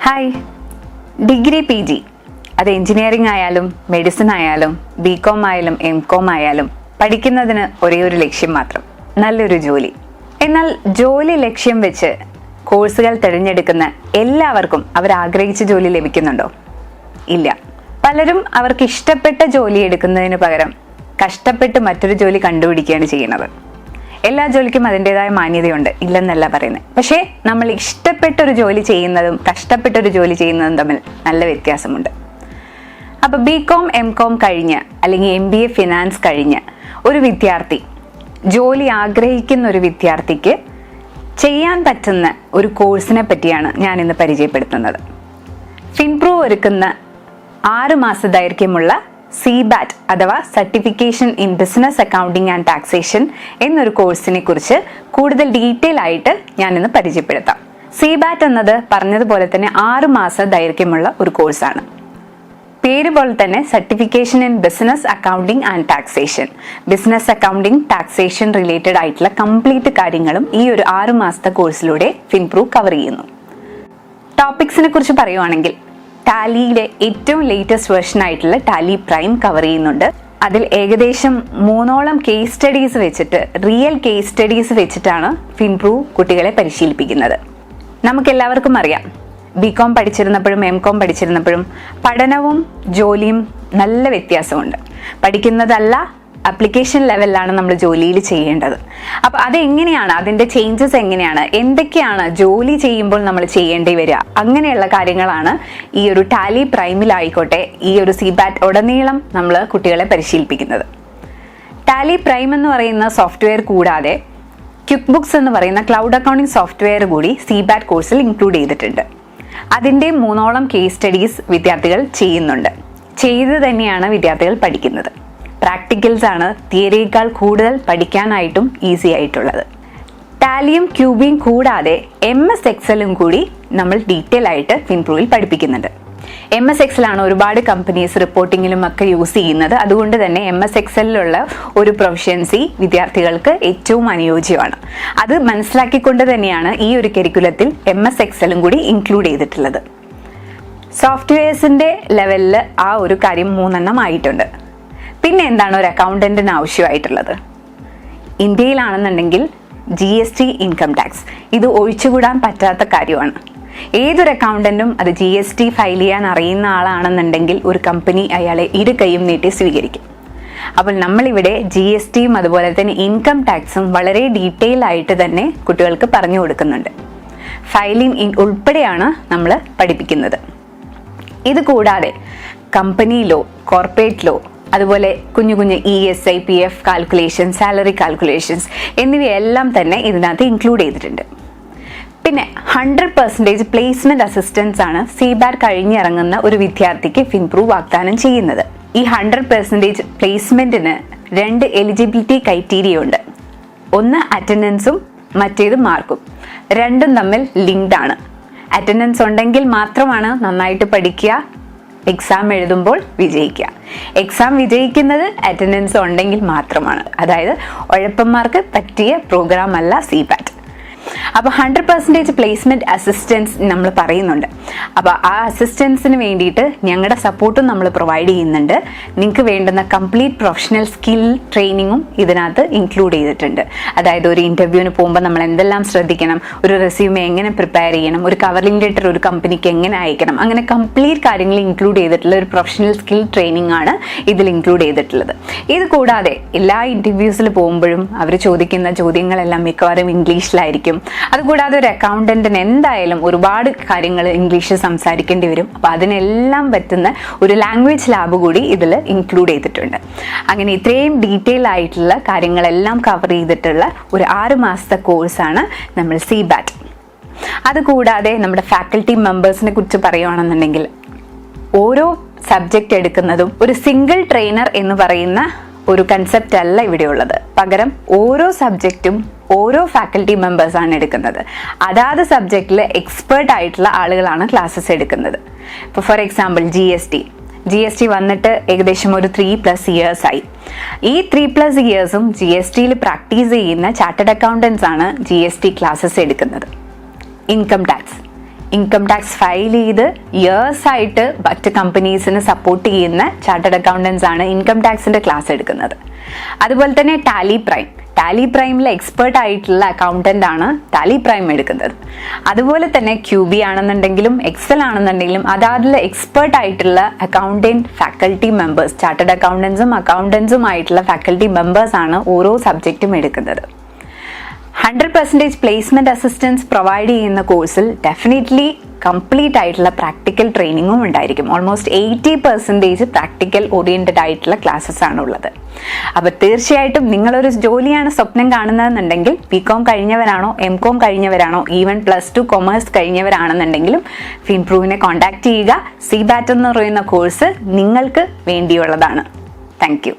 Hi, degree P G അത് engineering ആയാലും medicine ആയാലും ബികോം ആയാലും എംകോം ആയാലും പഠിക്കുന്നതിന് ഒരേ ഒരു ലക്ഷ്യം മാത്രം, നല്ലൊരു ജോലി. എന്നാൽ ജോലി ലക്ഷ്യം വെച്ച് കോഴ്സുകൾ തിരഞ്ഞെടുക്കുന്ന എല്ലാവർക്കും അവർ ആഗ്രഹിച്ച ജോലി ലഭിക്കുന്നുണ്ടോ? ഇല്ല. പലരും അവർക്ക് ഇഷ്ടപ്പെട്ട ജോലി എടുക്കുന്നതിന് പകരം കഷ്ടപ്പെട്ട് മറ്റൊരു ജോലി കണ്ടുപിടിക്കുകയാണ് ചെയ്യുന്നത്. എല്ലാ ജോലിക്കും അതിൻ്റെതായ മാന്യതയുണ്ട്, ഇല്ലെന്നല്ല പറയുന്നത്. പക്ഷേ നമ്മൾ ഇഷ്ടപ്പെട്ടൊരു ജോലി ചെയ്യുന്നതും കഷ്ടപ്പെട്ടൊരു ജോലി ചെയ്യുന്നതും തമ്മിൽ നല്ല വ്യത്യാസമുണ്ട്. അപ്പോൾ ബികോം എംകോം കഴിഞ്ഞ് അല്ലെങ്കിൽ MBA ഫിനാൻസ് കഴിഞ്ഞ് ഒരു വിദ്യാർത്ഥി ജോലി ആഗ്രഹിക്കുന്ന ഒരു വിദ്യാർത്ഥിക്ക് ചെയ്യാൻ പറ്റുന്ന ഒരു കോഴ്സിനെ പറ്റിയാണ് ഞാൻ ഇന്ന് പരിചയപ്പെടുത്തുന്നത്. ഫിൻപ്രൂവ് ഒരുക്കുന്ന 6 മാസ ദൈർഘ്യമുള്ള CBAT അഥവാ certification in business accounting and taxation എന്നൊരു കോഴ്സിനെ കുറിച്ച് കൂടുതൽ ഡീറ്റെയിൽ ആയിട്ട് ഞാനിന്ന് പരിചയപ്പെടുത്താം. CBAT എന്നത് പറഞ്ഞതുപോലെ തന്നെ 6 മാസ ദൈർഘ്യമുള്ള ഒരു കോഴ്സാണ്. പേര് പോലെ തന്നെ certification in business accounting and taxation, business accounting taxation related ആയിട്ടുള്ള കംപ്ലീറ്റ് കാര്യങ്ങളും ഈ ഒരു 6 മാസത്തെ കോഴ്സിലൂടെ ഫിൻപ്രൂവ് കവർ ചെയ്യുന്നു. ടോപ്പിക്സിനെ കുറിച്ച് പറയുവാണെങ്കിൽ ടാലിയുടെ ഏറ്റവും ലേറ്റസ്റ്റ് വേർഷൻ ആയിട്ടുള്ള ടാലി പ്രൈം കവർ ചെയ്യുന്നുണ്ട്. അതിൽ ഏകദേശം 3ഓളം കേസ് സ്റ്റഡീസ് വെച്ചിട്ട്, റിയൽ കേസ് സ്റ്റഡീസ് വെച്ചിട്ടാണ് ഫിൻപ്രൂവ് കുട്ടികളെ പരിശീലിപ്പിക്കുന്നത്. നമുക്കെല്ലാവർക്കും അറിയാം, ബികോം പഠിച്ചിരുന്നപ്പോഴും എംകോം പഠിച്ചിരുന്നപ്പോഴും പഠനവും ജോലിയും നല്ല വ്യത്യാസമുണ്ട്. പഠിക്കുന്നതല്ല, അപ്ലിക്കേഷൻ ലെവലിലാണ് നമ്മൾ ജോലിയിൽ ചെയ്യേണ്ടത്. അപ്പോൾ അതെങ്ങനെയാണ്, അതിൻ്റെ ചേഞ്ചസ് എങ്ങനെയാണ്, എന്തൊക്കെയാണ് ജോലി ചെയ്യുമ്പോൾ നമ്മൾ ചെയ്യേണ്ടി വരിക, അങ്ങനെയുള്ള കാര്യങ്ങളാണ് ഈ ഒരു ടാലി പ്രൈമിലായിക്കോട്ടെ ഈ ഒരു CBAT ഉടനീളം നമ്മൾ കുട്ടികളെ പരിശീലിപ്പിക്കുന്നത്. ടാലി പ്രൈം എന്ന് പറയുന്ന സോഫ്റ്റ്വെയർ കൂടാതെ QuickBooks എന്ന് പറയുന്ന ക്ലൗഡ് അക്കൗണ്ടിങ് സോഫ്റ്റ്വെയർ കൂടി CBAT കോഴ്സിൽ ഇൻക്ലൂഡ് ചെയ്തിട്ടുണ്ട്. അതിൻ്റെ 3ഓളം കേസ് സ്റ്റഡീസ് വിദ്യാർത്ഥികൾ ചെയ്യുന്നുണ്ട്. ചെയ്ത് തന്നെയാണ് വിദ്യാർത്ഥികൾ പഠിക്കുന്നത്. പ്രാക്ടിക്കൽസ് ആണ് തിയറിയേക്കാൾ കൂടുതൽ പഠിക്കാനായിട്ടും ഈസി ആയിട്ടുള്ളത്. ടാലിയും ക്യൂബിയും കൂടാതെ MS എക്സലും കൂടി നമ്മൾ ഡീറ്റെയിൽ ആയിട്ട് ഫിൻപ്രൂവിൽ പഠിപ്പിക്കുന്നുണ്ട്. MS എക്സലാണ് ഒരുപാട് കമ്പനീസ് റിപ്പോർട്ടിങ്ങിലും ഒക്കെ യൂസ് ചെയ്യുന്നത്. അതുകൊണ്ട് തന്നെ MS എക്സലിലുള്ള ഒരു പ്രൊഫഷ്യൻസി വിദ്യാർത്ഥികൾക്ക് ഏറ്റവും അനുയോജ്യമാണ്. അത് മനസ്സിലാക്കിക്കൊണ്ട് തന്നെയാണ് ഈ ഒരു കരിക്കുലത്തിൽ MS എക്സലും കൂടി ഇൻക്ലൂഡ് ചെയ്തിട്ടുള്ളത്. സോഫ്റ്റ്വെയർസിൻ്റെ ലെവലിൽ ആ ഒരു കാര്യം 3 ആയിട്ടുണ്ട്. പിന്നെ എന്താണ് ഒരു അക്കൗണ്ടന്റിന് ആവശ്യമായിട്ടുള്ളത്? ഇന്ത്യയിലാണെന്നുണ്ടെങ്കിൽ GST ഇൻകം ടാക്സ്, ഇത് ഒഴിച്ചുകൂടാൻ പറ്റാത്ത കാര്യമാണ്. ഏതൊരു അക്കൗണ്ടന്റും അത് GST ഫയൽ ചെയ്യാൻ അറിയുന്ന ആളാണെന്നുണ്ടെങ്കിൽ ഒരു കമ്പനി അയാളെ ഇരു കൈയും നീട്ടി സ്വീകരിക്കും. അപ്പോൾ നമ്മളിവിടെ GSTയും അതുപോലെ തന്നെ ഇൻകം ടാക്സും വളരെ ഡീറ്റെയിൽ ആയിട്ട് തന്നെ കുട്ടികൾക്ക് പറഞ്ഞു കൊടുക്കുന്നുണ്ട്. ഫയലിംഗ് ഉൾപ്പെടെയാണ് നമ്മൾ പഠിപ്പിക്കുന്നത്. ഇത് കൂടാതെ കമ്പനി ലോ, കോർപ്പറേറ്റ് ലോ, അതുപോലെ കുഞ്ഞു കുഞ്ഞു ESI PF calculation, salary calculations എന്നിവയെല്ലാം തന്നെ ഇതിനകത്ത് ഇൻക്ലൂഡ് ചെയ്തിട്ടുണ്ട്. പിന്നെ 100% പ്ലേസ്മെന്റ് അസിസ്റ്റൻസ് ആണ് CBAT കഴിഞ്ഞിറങ്ങുന്ന ഒരു വിദ്യാർത്ഥിക്ക് ഫിൻപ്രൂവ് വാഗ്ദാനം ചെയ്യുന്നത്. ഈ 100% പ്ലേസ്മെന്റിന് 2 എലിജിബിലിറ്റി ക്രൈറ്റീരിയ ഉണ്ട്. ഒന്ന് അറ്റൻഡൻസും മറ്റേത് മാർക്കും. രണ്ടും തമ്മിൽ ലിങ്ക്ഡ് ആണ്. അറ്റൻഡൻസ് ഉണ്ടെങ്കിൽ മാത്രമാണ് നന്നായിട്ട് പഠിക്കുക, എക്സാം എഴുതുമ്പോൾ വിജയിക്കുക. എക്സാം വിജയിക്കുന്നത് അറ്റൻഡൻസ് ഉണ്ടെങ്കിൽ മാത്രമാണ്. അതായത് ഉഴപ്പന്മാർക്ക് പറ്റിയ പ്രോഗ്രാം അല്ല CBAT. അപ്പോൾ 100% പ്ലേസ്മെന്റ് അസിസ്റ്റൻസ് നമ്മൾ പറയുന്നുണ്ട്. അപ്പോൾ ആ അസിസ്റ്റൻസിന് വേണ്ടിയിട്ട് ഞങ്ങളുടെ സപ്പോർട്ടും നമ്മൾ പ്രൊവൈഡ് ചെയ്യുന്നുണ്ട്. നിങ്ങൾക്ക് വേണ്ടുന്ന കംപ്ലീറ്റ് പ്രൊഫഷണൽ സ്കിൽ ട്രെയിനിങ്ങും ഇതിനകത്ത് ഇൻക്ലൂഡ് ചെയ്തിട്ടുണ്ട്. അതായത് ഒരു ഇൻ്റർവ്യൂവിന് പോകുമ്പോൾ നമ്മൾ എന്തെല്ലാം ശ്രദ്ധിക്കണം, ഒരു റെസ്യൂമെ എങ്ങനെ പ്രിപ്പയർ ചെയ്യണം, ഒരു കവറിംഗ് ലെറ്റർ ഒരു കമ്പനിക്ക് എങ്ങനെ അയക്കണം, അങ്ങനെ കംപ്ലീറ്റ് കാര്യങ്ങൾ ഇൻക്ലൂഡ് ചെയ്തിട്ടുള്ള ഒരു പ്രൊഫഷണൽ സ്കിൽ ട്രെയിനിങ് ആണ് ഇതിൽ ഇൻക്ലൂഡ് ചെയ്തിട്ടുള്ളത്. ഇത് കൂടാതെ എല്ലാ ഇൻ്റർവ്യൂസിൽ പോകുമ്പോഴും അവർ ചോദിക്കുന്ന ചോദ്യങ്ങളെല്ലാം മിക്കവാറും ഇംഗ്ലീഷിലായിരിക്കും. അതുകൂടാതെ ഒരു അക്കൗണ്ടന്റിന് എന്തായാലും ഒരുപാട് കാര്യങ്ങൾ ഇംഗ്ലീഷ് സംസാരിക്കേണ്ടി വരും. അപ്പോൾ അതിനെല്ലാം പറ്റുന്ന ഒരു ലാംഗ്വേജ് ലാബ് കൂടി ഇതിൽ ഇൻക്ലൂഡ് ചെയ്തിട്ടുണ്ട്. അങ്ങനെ ഇത്രയും ഡീറ്റെയിൽ ആയിട്ടുള്ള കാര്യങ്ങളെല്ലാം കവർ ചെയ്തിട്ടുള്ള ഒരു 6 മാസത്തെ കോഴ്സാണ് നമ്മൾ CBAT. അതുകൂടാതെ നമ്മുടെ ഫാക്കൽറ്റി മെമ്പേഴ്സിനെ കുറിച്ച് പറയുകയാണെന്നുണ്ടെങ്കിൽ ഓരോ സബ്ജക്റ്റ് എടുക്കുന്നതും ഒരു സിംഗിൾ ട്രെയിനർ എന്ന് പറയുന്ന ഒരു കൺസെപ്റ്റ് അല്ല ഇവിടെ ഉള്ളത്. പകരം ഓരോ സബ്ജക്റ്റും ഓരോ ഫാക്കൽറ്റി മെമ്പേഴ്സാണ് എടുക്കുന്നത്. അതാത് സബ്ജക്റ്റിൽ എക്സ്പേർട്ട് ആയിട്ടുള്ള ആളുകളാണ് ക്ലാസ്സസ് എടുക്കുന്നത്. ഇപ്പോൾ ഫോർ എക്സാമ്പിൾ GST വന്നിട്ട് ഏകദേശം ഒരു 3+ years ആയി. ഈ 3+ yearsഉം GSTയിൽ പ്രാക്ടീസ് ചെയ്യുന്ന ചാർട്ടേഡ് അക്കൗണ്ടൻസ് ആണ് GST ക്ലാസ്സസ് എടുക്കുന്നത്. Income tax income tax file ചെയ്ത് ഇയേഴ്സ് ആയിട്ട് മറ്റ് കമ്പനീസിന് സപ്പോർട്ട് ചെയ്യുന്ന ചാർട്ടേഡ് അക്കൗണ്ടൻസ് ആണ് ഇൻകം ടാക്സിന്റെ ക്ലാസ് എടുക്കുന്നത്. അതുപോലെ തന്നെ ടാലി പ്രൈമിലെ എക്സ്പേർട്ട് ആയിട്ടുള്ള അക്കൗണ്ടന്റ് ആണ് ടാലി പ്രൈം എടുക്കുന്നത്. അതുപോലെ തന്നെ QB ആണെന്നുണ്ടെങ്കിലും എക്സൽ ആണെന്നുണ്ടെങ്കിലും അതാതിലെ എക്സ്പേർട്ട് ആയിട്ടുള്ള അക്കൗണ്ടന്റ് ഫാക്കൽറ്റി മെമ്പേഴ്സ്, ചാർട്ടേഡ് അക്കൗണ്ടൻസും ആയിട്ടുള്ള ഫാക്കൽറ്റി മെമ്പേഴ്സ് ആണ് ഓരോ സബ്ജക്റ്റും എടുക്കുന്നത്. 100% പ്ലേസ്മെന്റ് അസിസ്റ്റൻസ് പ്രൊവൈഡ് ചെയ്യുന്ന കോഴ്സിൽ ഡെഫിനറ്റ്ലി കംപ്ലീറ്റ് ആയിട്ടുള്ള പ്രാക്ടിക്കൽ ട്രെയിനിങ്ങും ഉണ്ടായിരിക്കും. ഓൾമോസ്റ്റ് 80% പ്രാക്ടിക്കൽ ഓറിയന്റഡ് ആയിട്ടുള്ള ക്ലാസ്സസ് ആണ് ഉള്ളത്. അപ്പോൾ തീർച്ചയായിട്ടും നിങ്ങളൊരു ജോലിയാണ് സ്വപ്നം കാണുന്നതെന്നുണ്ടെങ്കിൽ BCom കഴിഞ്ഞവരാണോ MCom കഴിഞ്ഞവരാണോ ഈവൻ +2 കൊമേഴ്സ് കഴിഞ്ഞവരാണെന്നുണ്ടെങ്കിലും ഫിൻപ്രൂവിനെ കോൺടാക്ട് ചെയ്യുക. CBAT എന്ന് പറയുന്ന കോഴ്സ് നിങ്ങൾക്ക് വേണ്ടിയുള്ളതാണ്. Thank U.